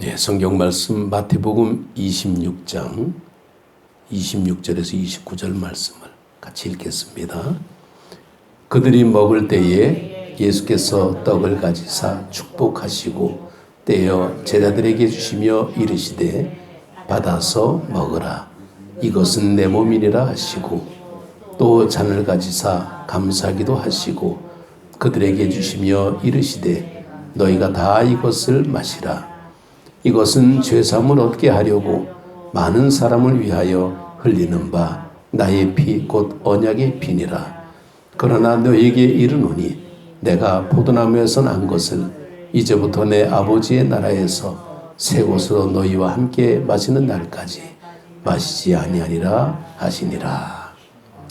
네, 성경 말씀 마태복음 26장 26절에서 29절 말씀을 같이 읽겠습니다. 그들이 먹을 때에 예수께서 떡을 가지사 축복하시고 떼어 제자들에게 주시며 이르시되 받아서 먹으라. 이것은 내 몸이니라 하시고 또 잔을 가지사 감사기도 하시고 그들에게 주시며 이르시되 너희가 다 이것을 마시라. 이것은 죄사함을 얻게 하려고 많은 사람을 위하여 흘리는 바 나의 피 곧 언약의 피니라. 그러나 너희에게 이르노니 내가 포도나무에서 난 것을 이제부터 내 아버지의 나라에서 새 것으로 너희와 함께 마시는 날까지 마시지 아니하리라 하시니라.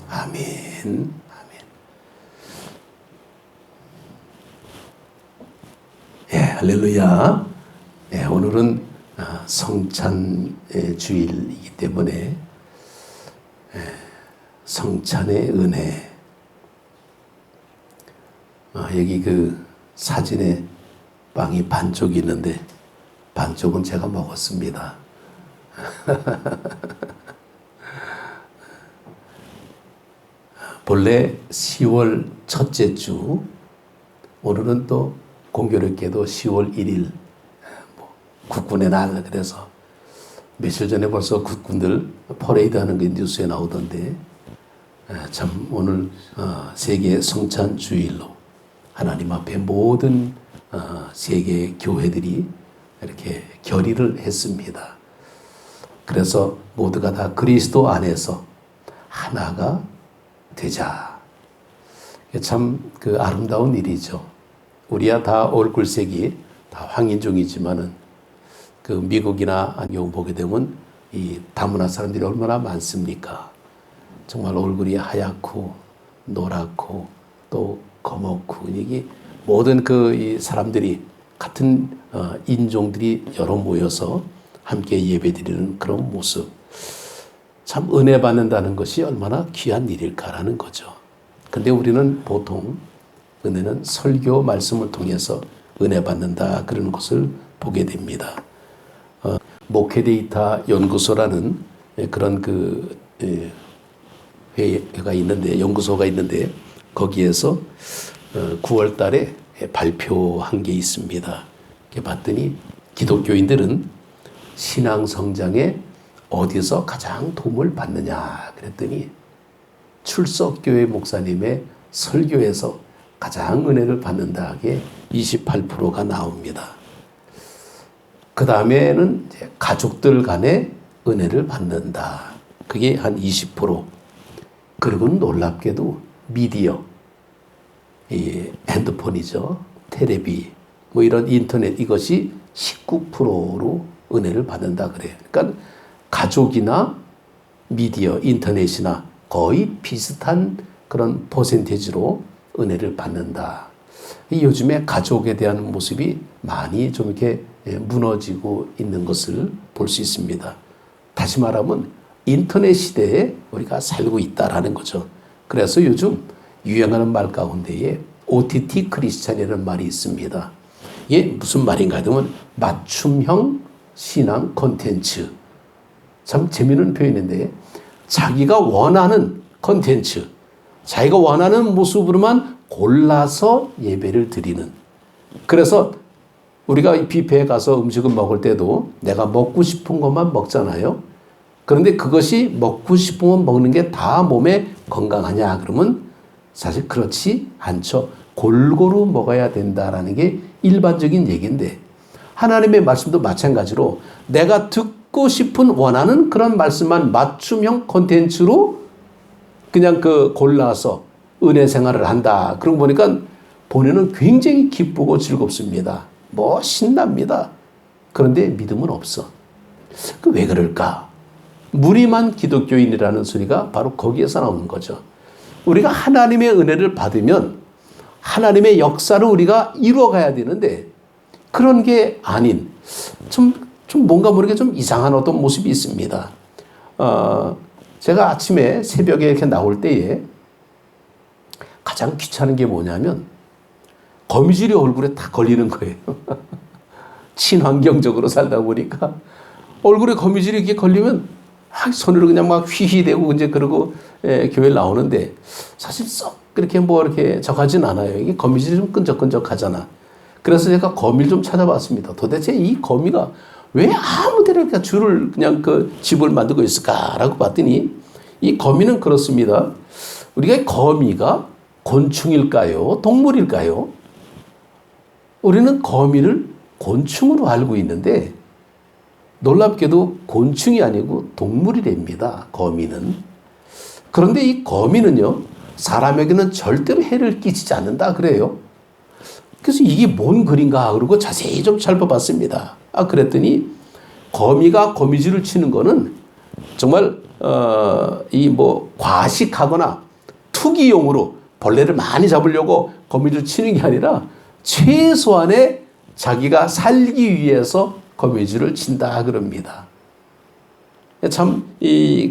아멘. 아멘. 예, 할렐루야. 네, 오늘은 성찬의 주일이기 때문에 성찬의 은혜. 여기 그 사진에 빵이 반쪽이 있는데 반쪽은 제가 먹었습니다. 본래 10월 첫째 주, 오늘은 또 공교롭게도 10월 1일 국군의 날. 그래서 며칠 전에 벌써 국군들 퍼레이드 하는 게 뉴스에 나오던데, 참 오늘 세계 성찬 주일로 하나님 앞에 모든 세계 교회들이 이렇게 결의를 했습니다. 그래서 모두가 다 그리스도 안에서 하나가 되자. 참 그 아름다운 일이죠. 우리야 다 얼굴색이 다 황인종이지만은 그 미국이나 안경 보게 되면 이 다문화 사람들이 얼마나 많습니까? 정말 얼굴이 하얗고 노랗고 또 검었고, 이게 모든 그 이 사람들이 같은 인종들이 여러 모여서 함께 예배드리는 그런 모습, 참 은혜 받는다는 것이 얼마나 귀한 일일까라는 거죠. 근데 우리는 보통 은혜는 설교 말씀을 통해서 은혜 받는다 그런 것을 보게 됩니다. 목회 데이터 연구소라는 그런 그 회가 있는데, 연구소가 있는데 거기에서 9월 달에 발표한 게 있습니다. 이렇게 봤더니 기독교인들은 신앙 성장에 어디서 가장 도움을 받느냐 그랬더니 출석교회 목사님의 설교에서 가장 은혜를 받는다게 28%가 나옵니다. 그 다음에는 가족들 간에 은혜를 받는다. 그게 한 20%. 그리고 놀랍게도 미디어, 이 핸드폰이죠. 텔레비, 뭐 이런 인터넷, 이것이 19%로 은혜를 받는다 그래요. 그러니까 가족이나 미디어, 인터넷이나 거의 비슷한 그런 퍼센테이지로 은혜를 받는다. 요즘에 가족에 대한 모습이 많이 좀 이렇게 무너지고 있는 것을 볼 수 있습니다. 다시 말하면 인터넷 시대에 우리가 살고 있다라는 거죠. 그래서 요즘 유행하는 말 가운데에 OTT 크리스찬이라는 말이 있습니다. 이게 무슨 말인가 하면 맞춤형 신앙 콘텐츠. 참 재미있는 표현인데, 자기가 원하는 콘텐츠, 자기가 원하는 모습으로만 골라서 예배를 드리는. 그래서 우리가 뷔페에 가서 음식을 먹을 때도 내가 먹고 싶은 것만 먹잖아요. 그런데 그것이 먹고 싶은 것 먹는 게 다 몸에 건강하냐 그러면 사실 그렇지 않죠. 골고루 먹어야 된다라는 게 일반적인 얘기인데, 하나님의 말씀도 마찬가지로 내가 듣고 싶은 원하는 그런 말씀만 맞춤형 콘텐츠로 그냥 그 골라서 은혜 생활을 한다. 그러고 보니까 본인은 굉장히 기쁘고 즐겁습니다. 뭐 신납니다. 그런데 믿음은 없어. 그 왜 그럴까? 무리만 기독교인이라는 소리가 바로 거기에서 나오는 거죠. 우리가 하나님의 은혜를 받으면 하나님의 역사를 우리가 이루어가야 되는데 그런 게 아닌 좀 뭔가 모르게 좀 이상한 어떤 모습이 있습니다. 제가 아침에 새벽에 이렇게 나올 때에 가장 귀찮은 게 뭐냐면 거미줄이 얼굴에 다 걸리는 거예요. 친환경적으로 살다 보니까 얼굴에 거미줄이 이렇게 걸리면 손으로 그냥 막 휘휘대고 이제 그러고 교회 나오는데 사실 썩 그렇게 뭐 이렇게 적하진 않아요. 이게 거미줄이 좀 끈적끈적하잖아. 그래서 제가 거미를 좀 찾아봤습니다. 도대체 이 거미가 왜 아무 데나 이렇게 줄을 그냥 그 집을 만들고 있을까라고 봤더니 이 거미는 그렇습니다. 우리가 거미가 곤충일까요? 동물일까요? 우리는 거미를 곤충으로 알고 있는데 놀랍게도 곤충이 아니고 동물이랍니다. 거미는. 그런데 이 거미는요. 사람에게는 절대로 해를 끼치지 않는다 그래요. 그래서 이게 뭔 글인가 그러고 자세히 좀 살펴봤습니다. 그랬더니 거미가 거미줄을 치는 거는 정말 이 뭐 과식하거나 투기용으로 벌레를 많이 잡으려고 거미줄 치는 게 아니라 최소한의 자기가 살기 위해서 거미줄을 친다 그럽니다. 참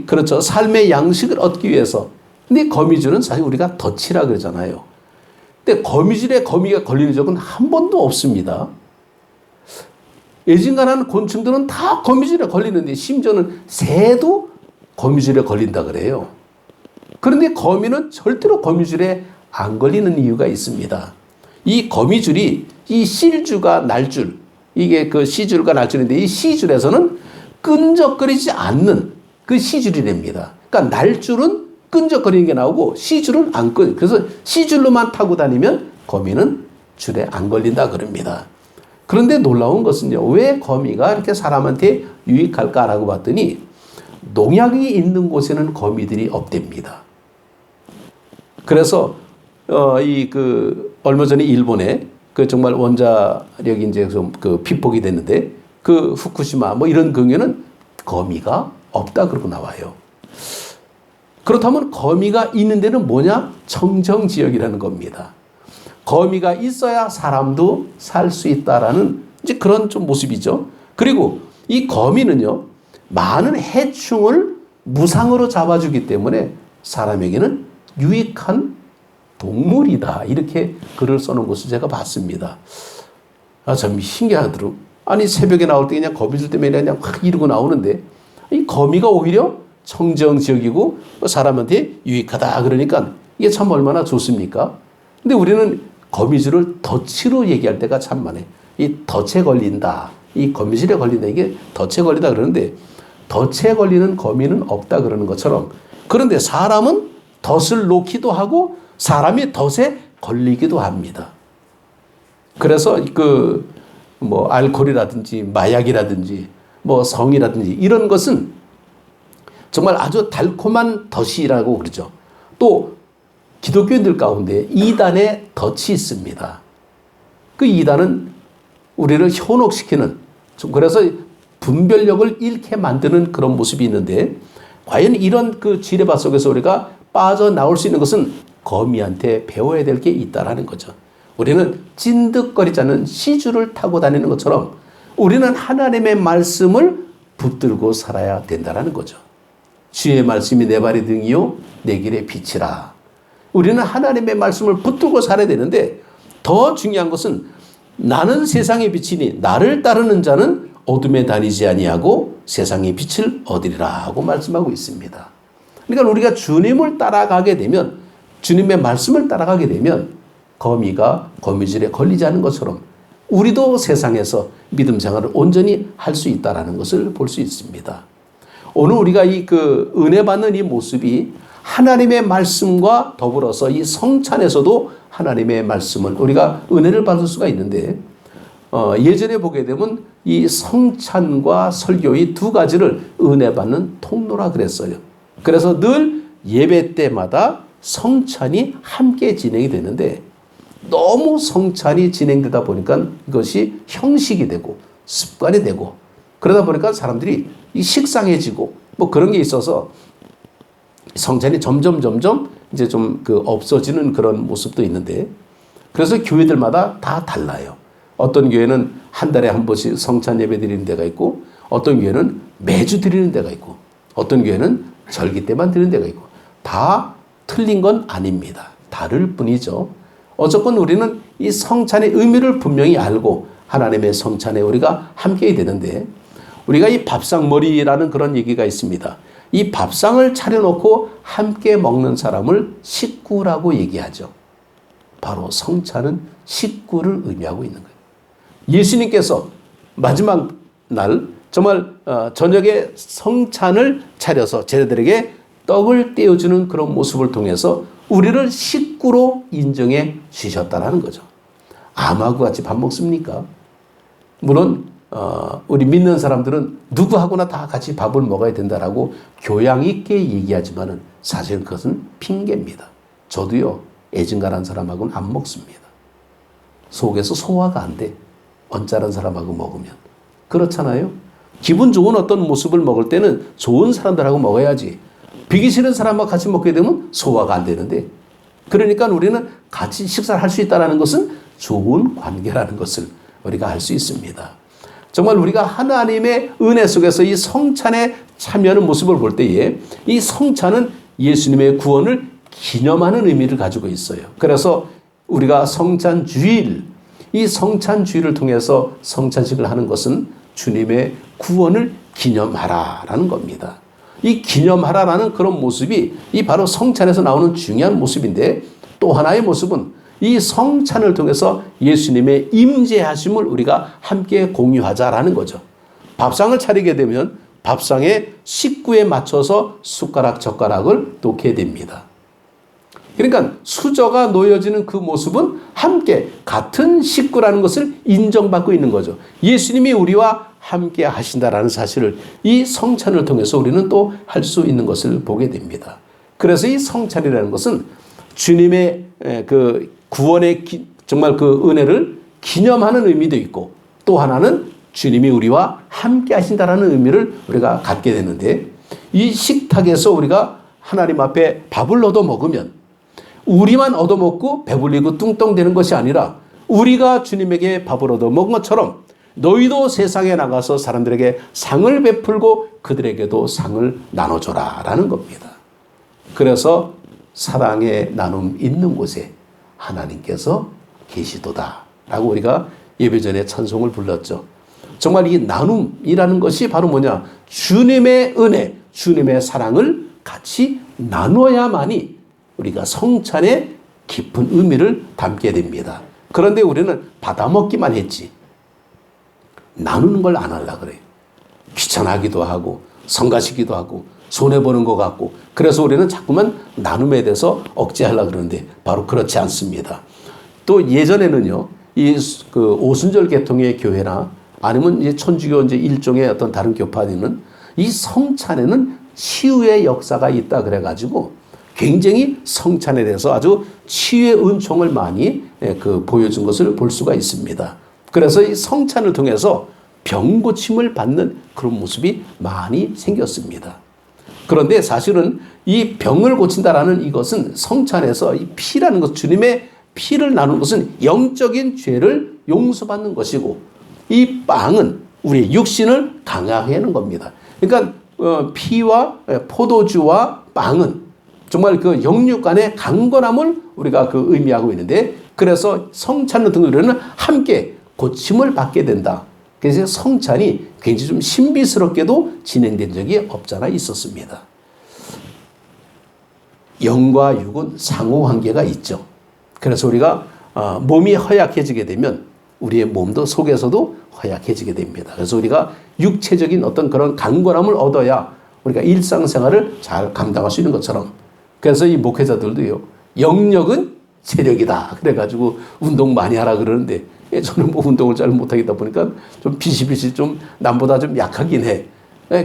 그렇죠. 삶의 양식을 얻기 위해서. 근데 거미줄은 사실 우리가 덫이라 그러잖아요. 근데 거미줄에 거미가 걸리는 적은 한 번도 없습니다. 애진간한 곤충들은 다 거미줄에 걸리는데 심지어는 새도 거미줄에 걸린다 그래요. 그런데 거미는 절대로 거미줄에 안 걸리는 이유가 있습니다. 이 거미줄이 이 실줄과 날줄, 이게 그 시줄과 날줄인데 이 시줄에서는 끈적거리지 않는 그 시줄이랍니다. 그러니까 날줄은 끈적거리는 게 나오고 시줄은 안 끈. 그래서 시줄로만 타고 다니면 거미는 줄에 안 걸린다 그럽니다. 그런데 놀라운 것은요. 왜 거미가 이렇게 사람한테 유익할까라고 봤더니 농약이 있는 곳에는 거미들이 없답니다. 그래서 얼마 전에 일본에 그 정말 원자력이 이제 좀 그 피폭이 됐는데 그 후쿠시마 뭐 이런 경우에는 거미가 없다 그러고 나와요. 그렇다면 거미가 있는 데는 뭐냐? 청정 지역이라는 겁니다. 거미가 있어야 사람도 살 수 있다라는 이제 그런 좀 모습이죠. 그리고 이 거미는요, 많은 해충을 무상으로 잡아주기 때문에 사람에게는 유익한 동물이다. 이렇게 글을 써놓은 것을 제가 봤습니다. 참 신기하더라고요. 아니, 새벽에 나올 때 그냥 거미줄 때문에 그냥 확 이러고 나오는데 이 거미가 오히려 청정 지역이고 사람한테 유익하다. 그러니까 이게 참 얼마나 좋습니까? 근데 우리는 거미줄을 덫으로 얘기할 때가 참 많아요. 이 덫에 걸린다. 이 거미줄에 걸린다. 이게 덫에 걸린다 그러는데 덫에 걸리는 거미는 없다 그러는 것처럼 그런데 사람은 덫을 놓기도 하고 사람이 덫에 걸리기도 합니다. 그래서 뭐 알코올이라든지 마약이라든지 뭐 성이라든지 이런 것은 정말 아주 달콤한 덫이라고 그러죠. 또 기독교인들 가운데 이단의 덫이 있습니다. 그 이단은 우리를 현혹시키는, 그래서 분별력을 잃게 만드는 그런 모습이 있는데 과연 이런 그 지뢰밭 속에서 우리가 빠져나올 수 있는 것은 거미한테 배워야 될 게 있다라는 거죠. 우리는 찐득거리지 않는 시줄을 타고 다니는 것처럼 우리는 하나님의 말씀을 붙들고 살아야 된다라는 거죠. 주의 말씀이 내 발의 등이요 내 길의 빛이라. 우리는 하나님의 말씀을 붙들고 살아야 되는데 더 중요한 것은 나는 세상의 빛이니 나를 따르는 자는 어둠에 다니지 아니하고 세상의 빛을 얻으리라 하고 말씀하고 있습니다. 그러니까 우리가 주님을 따라가게 되면, 주님의 말씀을 따라가게 되면 거미가 거미줄에 걸리지 않는 것처럼 우리도 세상에서 믿음 생활을 온전히 할 수 있다는 것을 볼 수 있습니다. 오늘 우리가 은혜 받는 이 모습이 하나님의 말씀과 더불어서 이 성찬에서도 하나님의 말씀을 우리가 은혜를 받을 수가 있는데 예전에 보게 되면 이 성찬과 설교 이 두 가지를 은혜 받는 통로라 그랬어요. 그래서 늘 예배 때마다 성찬이 함께 진행이 되는데 너무 성찬이 진행되다 보니까 이것이 형식이 되고 습관이 되고 그러다 보니까 사람들이 식상해지고 뭐 그런 게 있어서 성찬이 점점 이제 좀 없어지는 그런 모습도 있는데 그래서 교회들마다 다 달라요. 어떤 교회는 한 달에 한 번씩 성찬 예배 드리는 데가 있고 어떤 교회는 매주 드리는 데가 있고 어떤 교회는 절기 때만 드리는 데가 있고 다 틀린 건 아닙니다. 다를 뿐이죠. 어쨌건 우리는 이 성찬의 의미를 분명히 알고 하나님의 성찬에 우리가 함께 되는데, 우리가 이 밥상머리라는 그런 얘기가 있습니다. 이 밥상을 차려놓고 함께 먹는 사람을 식구라고 얘기하죠. 바로 성찬은 식구를 의미하고 있는 거예요. 예수님께서 마지막 날 정말 저녁에 성찬을 차려서 제자들에게 떡을 떼어주는 그런 모습을 통해서 우리를 식구로 인정해 주셨다는 거죠. 암하고 같이 밥 먹습니까? 물론 우리 믿는 사람들은 누구하고나 다 같이 밥을 먹어야 된다라고 교양 있게 얘기하지만은 사실 그것은 핑계입니다. 저도요, 애증가란 사람하고는 안 먹습니다. 속에서 소화가 안 돼. 언짢은 사람하고 먹으면. 그렇잖아요. 기분 좋은 어떤 모습을 먹을 때는 좋은 사람들하고 먹어야지. 비기 싫은 사람과 같이 먹게 되면 소화가 안 되는데, 그러니까 우리는 같이 식사를 할 수 있다는 것은 좋은 관계라는 것을 우리가 알 수 있습니다. 정말 우리가 하나님의 은혜 속에서 이 성찬에 참여하는 모습을 볼 때에 이 성찬은 예수님의 구원을 기념하는 의미를 가지고 있어요. 그래서 우리가 성찬주일, 이 성찬주일을 통해서 성찬식을 하는 것은 주님의 구원을 기념하라라는 겁니다. 이 기념하라라는 그런 모습이 이 바로 성찬에서 나오는 중요한 모습인데, 또 하나의 모습은 이 성찬을 통해서 예수님의 임재하심을 우리가 함께 공유하자라는 거죠. 밥상을 차리게 되면 밥상에 식구에 맞춰서 숟가락 젓가락을 놓게 됩니다. 그러니까 수저가 놓여지는 그 모습은 함께 같은 식구라는 것을 인정받고 있는 거죠. 예수님이 우리와 함께 하신다라는 사실을 이 성찬을 통해서 우리는 또 할 수 있는 것을 보게 됩니다. 그래서 이 성찬이라는 것은 주님의 그 구원의 정말 그 은혜를 기념하는 의미도 있고, 또 하나는 주님이 우리와 함께 하신다라는 의미를 우리가 갖게 되는데, 이 식탁에서 우리가 하나님 앞에 밥을 얻어 먹으면 우리만 얻어먹고 배불리고 뚱뚱대는 것이 아니라 우리가 주님에게 밥을 얻어먹은 것처럼 너희도 세상에 나가서 사람들에게 상을 베풀고 그들에게도 상을 나눠줘라 라는 겁니다. 그래서 사랑의 나눔 있는 곳에 하나님께서 계시도다 라고 우리가 예배전에 찬송을 불렀죠. 정말 이 나눔이라는 것이 바로 뭐냐, 주님의 은혜, 주님의 사랑을 같이 나눠야만이 우리가 성찬의 깊은 의미를 담게 됩니다. 그런데 우리는 받아먹기만 했지 나누는 걸 안 하려고 그래요. 귀찮아하기도 하고 성가시기도 하고 손해보는 것 같고, 그래서 우리는 자꾸만 나눔에 대해서 억제하려고 그러는데 바로 그렇지 않습니다. 또 예전에는요, 그 오순절 계통의 교회나 아니면 이제 천주교 이제 일종의 어떤 다른 교파들은 이 성찬에는 치유의 역사가 있다 그래가지고 굉장히 성찬에 대해서 아주 치유의 은총을 많이 보여준 것을 볼 수가 있습니다. 그래서 이 성찬을 통해서 병 고침을 받는 그런 모습이 많이 생겼습니다. 그런데 사실은 이 병을 고친다라는 이것은 성찬에서 이 피라는 것, 주님의 피를 나누는 것은 영적인 죄를 용서받는 것이고, 이 빵은 우리의 육신을 강하게 하는 겁니다. 그러니까 피와 포도주와 빵은 정말 그 영육 간의 강건함을 우리가 그 의미하고 있는데, 그래서 성찬을 통해 우리는 함께 고침을 받게 된다. 그래서 성찬이 굉장히 좀 신비스럽게도 진행된 적이 없잖아 있었습니다. 영과 육은 상호관계가 있죠. 그래서 우리가 몸이 허약해지게 되면 우리의 몸도 속에서도 허약해지게 됩니다. 그래서 우리가 육체적인 어떤 그런 강건함을 얻어야 우리가 일상생활을 잘 감당할 수 있는 것처럼, 그래서 이 목회자들도요, 영력은 체력이다 그래가지고 운동 많이 하라 그러는데, 저는 뭐 운동을 잘 못하겠다 보니까 좀 비실비실 좀 남보다 좀 약하긴 해.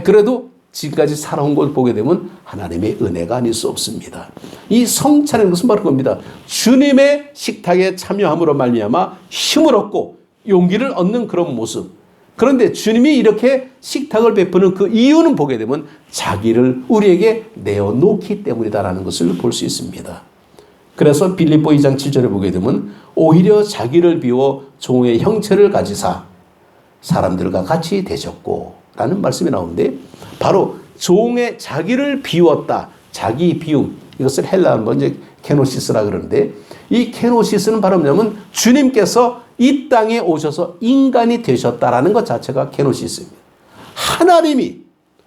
그래도 지금까지 살아온 걸 보게 되면 하나님의 은혜가 아닐 수 없습니다. 이 성찬은 무슨 바로 겁니다. 주님의 식탁에 참여함으로 말미암아 힘을 얻고 용기를 얻는 그런 모습. 그런데 주님이 이렇게 식탁을 베푸는 그 이유는 보게 되면 자기를 우리에게 내어놓기 때문이다라는 것을 볼 수 있습니다. 그래서 빌립보 2장 7절에 보게 되면 오히려 자기를 비워 종의 형체를 가지사 사람들과 같이 되셨고 라는 말씀이 나오는데, 바로 종의 자기를 비웠다, 자기 비움, 이것을 헬라어로 이제 케노시스라 그러는데, 이 케노시스는 바로 뭐냐면 주님께서 이 땅에 오셔서 인간이 되셨다라는 것 자체가 케노시스입니다. 하나님이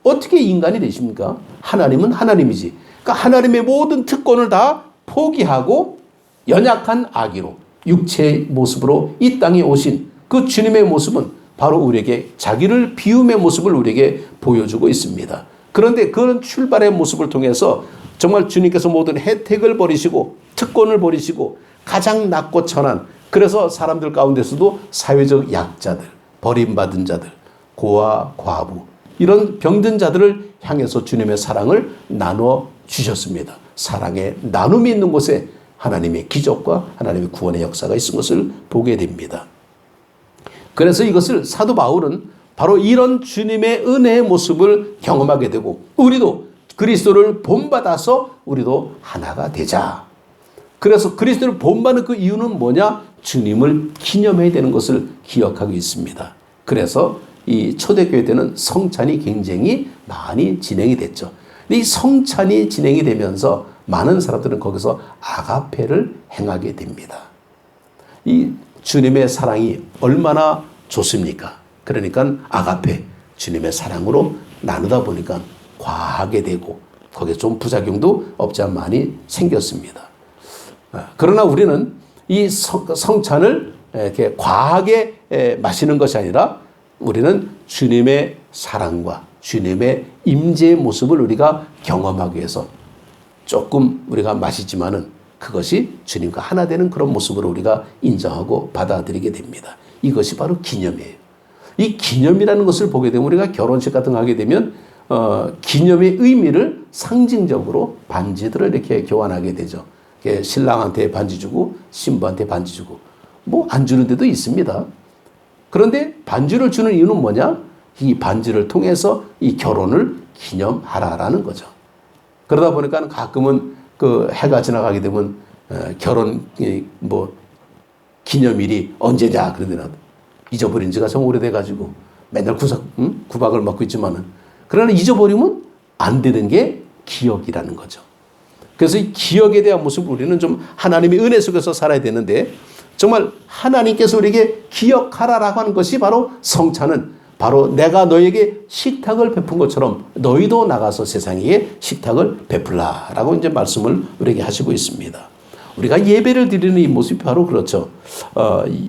어떻게 인간이 되십니까? 하나님은 하나님이지. 그러니까 하나님의 모든 특권을 다 포기하고 연약한 아기로 육체의 모습으로 이 땅에 오신 그 주님의 모습은 바로 우리에게 자기를 비움의 모습을 우리에게 보여주고 있습니다. 그런데 그런 출발의 모습을 통해서 정말 주님께서 모든 혜택을 버리시고 특권을 버리시고 가장 낮고 천한, 그래서 사람들 가운데서도 사회적 약자들, 버림받은 자들, 고아, 과부, 이런 병든 자들을 향해서 주님의 사랑을 나눠 주셨습니다. 사랑의 나눔이 있는 곳에 하나님의 기적과 하나님의 구원의 역사가 있은 것을 보게 됩니다. 그래서 이것을 사도 바울은 바로 이런 주님의 은혜의 모습을 경험하게 되고, 우리도 그리스도를 본받아서 우리도 하나가 되자. 그래서 그리스도를 본받는 그 이유는 뭐냐? 주님을 기념해야 되는 것을 기억하고 있습니다. 그래서 이 초대교회 때는 성찬이 굉장히 많이 진행이 됐죠. 이 성찬이 진행이 되면서 많은 사람들은 거기서 아가페를 행하게 됩니다. 이 주님의 사랑이 얼마나 좋습니까? 그러니까 아가페, 주님의 사랑으로 나누다 보니까 과하게 되고 거기에 좀 부작용도 없지 않아 많이 생겼습니다. 그러나 우리는 이 성찬을 이렇게 과하게 마시는 것이 아니라 우리는 주님의 사랑과 주님의 임재의 모습을 우리가 경험하기 위해서 조금 우리가 마시지만은 그것이 주님과 하나 되는 그런 모습으로 우리가 인정하고 받아들이게 됩니다. 이것이 바로 기념이에요. 이 기념이라는 것을 보게 되면 우리가 결혼식 같은 거 하게 되면 기념의 의미를 상징적으로 반지들을 이렇게 교환하게 되죠. 신랑한테 반지 주고 신부한테 반지 주고 뭐 안 주는 데도 있습니다. 그런데 반지를 주는 이유는 뭐냐? 이 반지를 통해서 이 결혼을 기념하라라는 거죠. 그러다 보니까 가끔은 그 해가 지나가게 되면 결혼 뭐 기념일이 언제냐 그러더라도 잊어버린 지가 좀 오래돼가지고 맨날 구박을 먹고 있지만은, 그러나 잊어버리면 안 되는 게 기억이라는 거죠. 그래서 이 기억에 대한 모습을 우리는 좀 하나님의 은혜 속에서 살아야 되는데, 정말 하나님께서 우리에게 기억하라라고 하는 것이 바로 성찬은 바로 내가 너에게 식탁을 베푼 것처럼 너희도 나가서 세상에 식탁을 베풀라라고 이제 말씀을 우리에게 하시고 있습니다. 우리가 예배를 드리는 이 모습이 바로 그렇죠.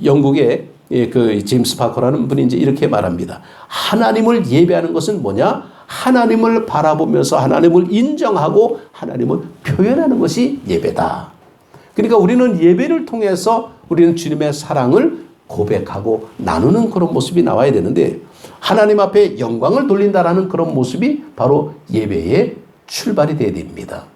영국의 그 제임스 파커라는 분이 이제 이렇게 말합니다. 하나님을 예배하는 것은 뭐냐? 하나님을 바라보면서 하나님을 인정하고 하나님을 표현하는 것이 예배다. 그러니까 우리는 예배를 통해서 우리는 주님의 사랑을 고백하고 나누는 그런 모습이 나와야 되는데, 하나님 앞에 영광을 돌린다라는 그런 모습이 바로 예배의 출발이 되어야 됩니다.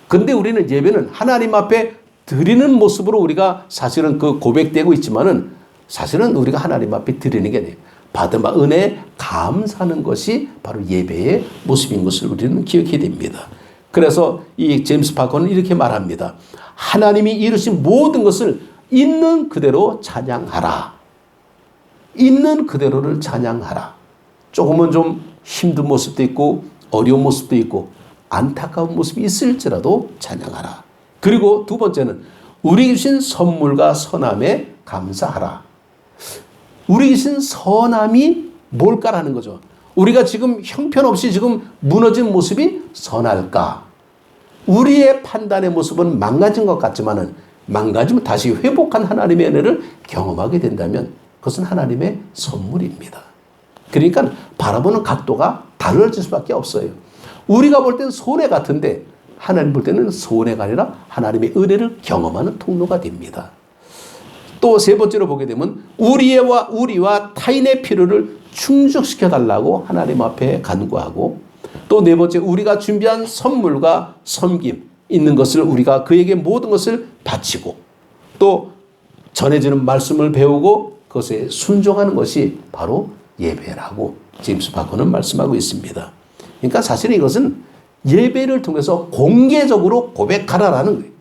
그런데 우리는 예배는 하나님 앞에 드리는 모습으로 우리가 사실은 그 고백되고 있지만은 사실은 우리가 하나님 앞에 드리는 게 아니에요. 받은 바 은혜에 감사하는 것이 바로 예배의 모습인 것을 우리는 기억해야 됩니다. 그래서 이 제임스 파커는 이렇게 말합니다. 하나님이 이루신 모든 것을 있는 그대로 찬양하라. 있는 그대로를 찬양하라. 조금은 좀 힘든 모습도 있고 어려운 모습도 있고 안타까운 모습이 있을지라도 찬양하라. 그리고 두 번째는 우리 주신 선물과 선함에 감사하라. 우리 주신 선함이 뭘까라는 거죠. 우리가 지금 형편없이 지금 무너진 모습이 선할까? 우리의 판단의 모습은 망가진 것 같지만은 망가지면 다시 회복한 하나님의 은혜를 경험하게 된다면 그것은 하나님의 선물입니다. 그러니까 바라보는 각도가 달라질 수밖에 없어요. 우리가 볼 때는 손해 같은데 하나님 볼 때는 손해가 아니라 하나님의 은혜를 경험하는 통로가 됩니다. 또 세 번째로 보게 되면 우리와 타인의 필요를 충족시켜 달라고 하나님 앞에 간구하고, 또 네 번째 우리가 준비한 선물과 섬김 있는 것을 우리가 그에게 모든 것을 바치고, 또 전해지는 말씀을 배우고 그것에 순종하는 것이 바로 예배라고 제임스 파커는 말씀하고 있습니다. 그러니까 사실은 이것은 예배를 통해서 공개적으로 고백하라라는 거예요.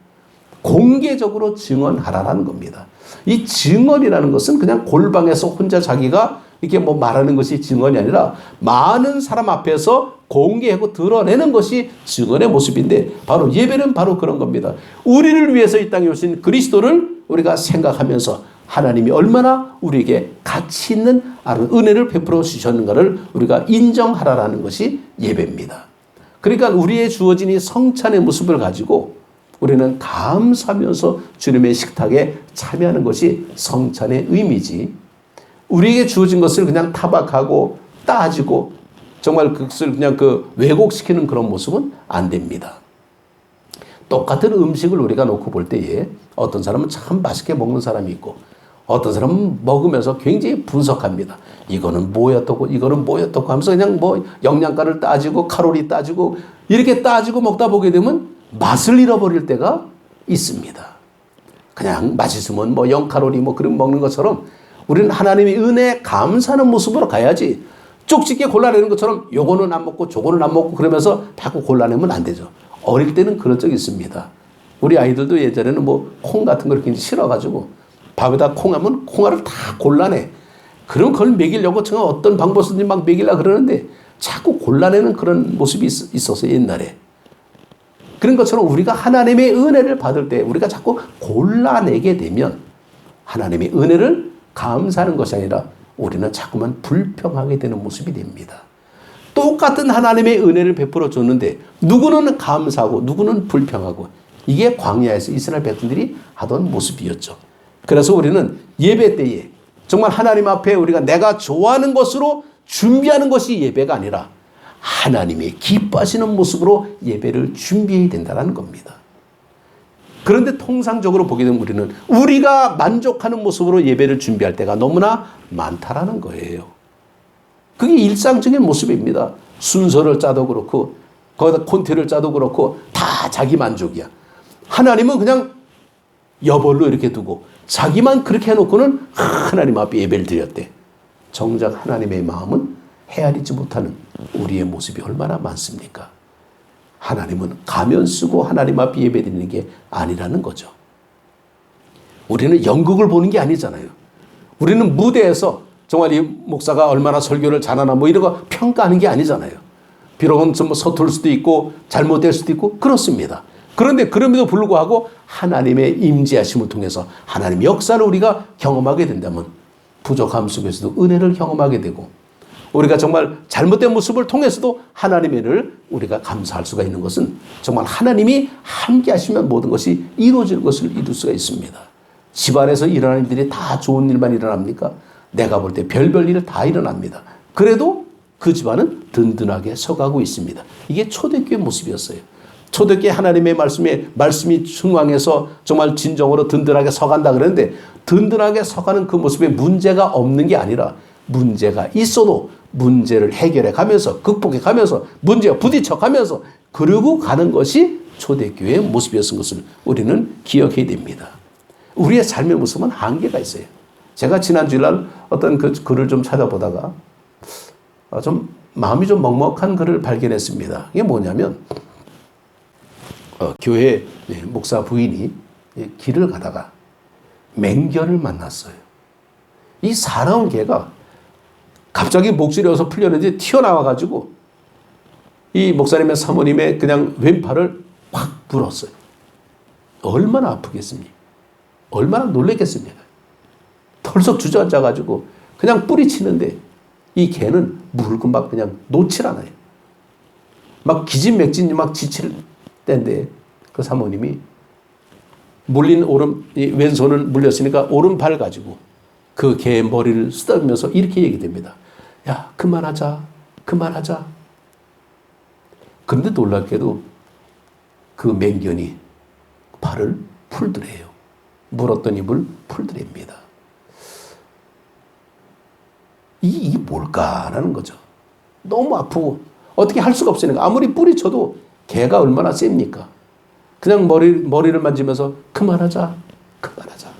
공개적으로 증언하라라는 겁니다. 이 증언이라는 것은 그냥 골방에서 혼자 자기가 이렇게 뭐 말하는 것이 증언이 아니라 많은 사람 앞에서 공개하고 드러내는 것이 증언의 모습인데 바로 예배는 바로 그런 겁니다. 우리를 위해서 이 땅에 오신 그리스도를 우리가 생각하면서 하나님이 얼마나 우리에게 가치 있는 은혜를 베풀어 주셨는가를 우리가 인정하라는 것이 예배입니다. 그러니까 우리의 주어진 이 성찬의 모습을 가지고 우리는 감사하면서 주님의 식탁에 참여하는 것이 성찬의 의미지, 우리에게 주어진 것을 그냥 타박하고 따지고 정말 그것을 그냥 왜곡시키는 그런 모습은 안 됩니다. 똑같은 음식을 우리가 놓고 볼 때에 어떤 사람은 참 맛있게 먹는 사람이 있고 어떤 사람은 먹으면서 굉장히 분석합니다. 이거는 뭐였다고 이거는 뭐였다고 하면서 그냥 뭐 영양가를 따지고 칼로리 따지고 이렇게 따지고 먹다 보게 되면 맛을 잃어버릴 때가 있습니다. 그냥 맛있으면 뭐 0칼로리 뭐 그런 먹는 것처럼 우리는 하나님의 은혜에 감사하는 모습으로 가야지 쪽집게 골라내는 것처럼 요거는 안 먹고 저거는 안 먹고 그러면서 자꾸 골라내면 안 되죠. 어릴 때는 그런 적이 있습니다. 우리 아이들도 예전에는 뭐 콩 같은 걸 굉장히 싫어가지고 밥에다 콩하면 콩알을 다 골라내. 그럼 그걸 먹이려고 제가 어떤 방법을 막 먹이려고 그러는데 자꾸 골라내는 그런 모습이 있었어요, 옛날에. 그런 것처럼 우리가 하나님의 은혜를 받을 때 우리가 자꾸 골라내게 되면 하나님의 은혜를 감사하는 것이 아니라 우리는 자꾸만 불평하게 되는 모습이 됩니다. 똑같은 하나님의 은혜를 베풀어 줬는데 누구는 감사하고 누구는 불평하고 이게 광야에서 이스라엘 백성들이 하던 모습이었죠. 그래서 우리는 예배 때에 정말 하나님 앞에 우리가 내가 좋아하는 것으로 준비하는 것이 예배가 아니라 하나님이 기뻐하시는 모습으로 예배를 준비해야 된다는 겁니다. 그런데 통상적으로 보게 되면 우리는 우리가 만족하는 모습으로 예배를 준비할 때가 너무나 많다라는 거예요. 그게 일상적인 모습입니다. 순서를 짜도 그렇고 거기다 콘티를 짜도 그렇고 다 자기 만족이야. 하나님은 그냥 여벌로 이렇게 두고 자기만 그렇게 해놓고는 하나님 앞에 예배를 드렸대. 정작 하나님의 마음은 헤아리지 못하는 우리의 모습이 얼마나 많습니까? 하나님은 가면 쓰고 하나님 앞에 예배드리는 게 아니라는 거죠. 우리는 연극을 보는 게 아니잖아요. 우리는 무대에서 정말 이 목사가 얼마나 설교를 잘하나 뭐 이런 거 평가하는 게 아니잖아요. 비록은 좀 서툴 수도 있고 잘못될 수도 있고 그렇습니다. 그런데 그럼에도 불구하고 하나님의 임재하심을 통해서 하나님의 역사를 우리가 경험하게 된다면 부족함 속에서도 은혜를 경험하게 되고 우리가 정말 잘못된 모습을 통해서도 하나님의 은혜를 우리가 감사할 수가 있는 것은 정말 하나님이 함께 하시면 모든 것이 이루어질 것을 이룰 수가 있습니다. 집안에서 일어나는 일들이 다 좋은 일만 일어납니까? 내가 볼 때 별별 일 다 일어납니다. 그래도 그 집안은 든든하게 서가고 있습니다. 이게 초대교회 모습이었어요. 초대교회 하나님의 말씀이 충만해서 정말 진정으로 든든하게 서간다 그러는데 든든하게 서가는 그 모습에 문제가 없는 게 아니라 문제가 있어도 문제를 해결해 가면서 극복해 가면서 문제와 부딪혀 가면서 그러고 가는 것이 초대교회의 모습이었던 것을 우리는 기억해야 됩니다. 우리의 삶의 모습은 한계가 있어요. 제가 지난 주일날 어떤 그 글을 좀 찾아보다가 좀 마음이 좀 먹먹한 글을 발견했습니다. 이게 뭐냐면 교회 목사 부인이 길을 가다가 맹견을 만났어요. 이 사나운 개가 갑자기 목줄여서 풀렸는지 튀어나와가지고 이 목사님의 사모님의 그냥 왼팔을 확 물었어요. 얼마나 아프겠습니까? 얼마나 놀랬겠습니까? 털썩 주저앉아가지고 그냥 뿌리치는데 이 개는 물고 막 그냥 놓질 않아요. 막 기진맥진이 막 지칠 때인데 그 사모님이 물린 왼손을 물렸으니까 오른팔 가지고 그 개의 머리를 쓰다듬으면서 이렇게 얘기됩니다. 야, 그만하자. 그만하자. 그런데 놀랍게도 그 맹견이 팔을 풀더래요. 물었던 입을 풀더랍니다. 이게 뭘까라는 거죠. 너무 아프고 어떻게 할 수가 없으니까 아무리 뿌리쳐도 개가 얼마나 셉니까? 그냥 머리를 만지면서 그만하자. 그만하자.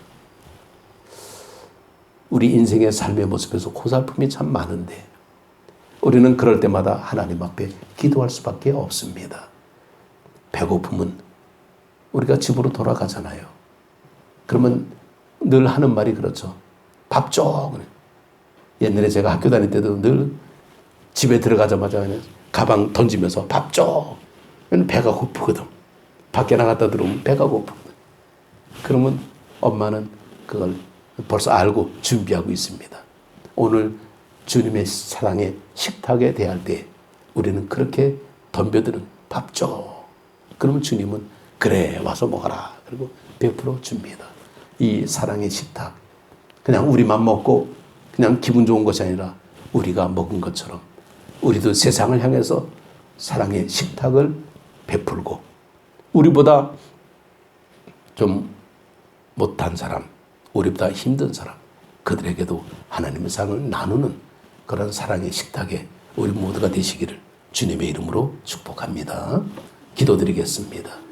우리 인생의 삶의 모습에서 고살픔이 참 많은데 우리는 그럴 때마다 하나님 앞에 기도할 수밖에 없습니다. 배고픔은 우리가 집으로 돌아가잖아요. 그러면 늘 하는 말이 그렇죠. 밥 줘. 옛날에 제가 학교 다닐 때도 늘 집에 들어가자마자 그냥 가방 던지면서 밥 줘. 배가 고프거든. 밖에 나갔다 들어오면 배가 고프거든. 그러면 엄마는 그걸 벌써 알고 준비하고 있습니다. 오늘 주님의 사랑의 식탁에 대할 때 우리는 그렇게 덤벼드는 밥 줘. 그러면 주님은 그래 와서 먹어라. 그리고 베풀어 줍니다. 이 사랑의 식탁. 그냥 우리만 먹고 그냥 기분 좋은 것이 아니라 우리가 먹은 것처럼 우리도 세상을 향해서 사랑의 식탁을 베풀고 우리보다 좀 못한 사람, 우리보다 힘든 사람, 그들에게도 하나님의 사랑을 나누는 그런 사랑의 식탁에 우리 모두가 되시기를 주님의 이름으로 축복합니다. 기도드리겠습니다.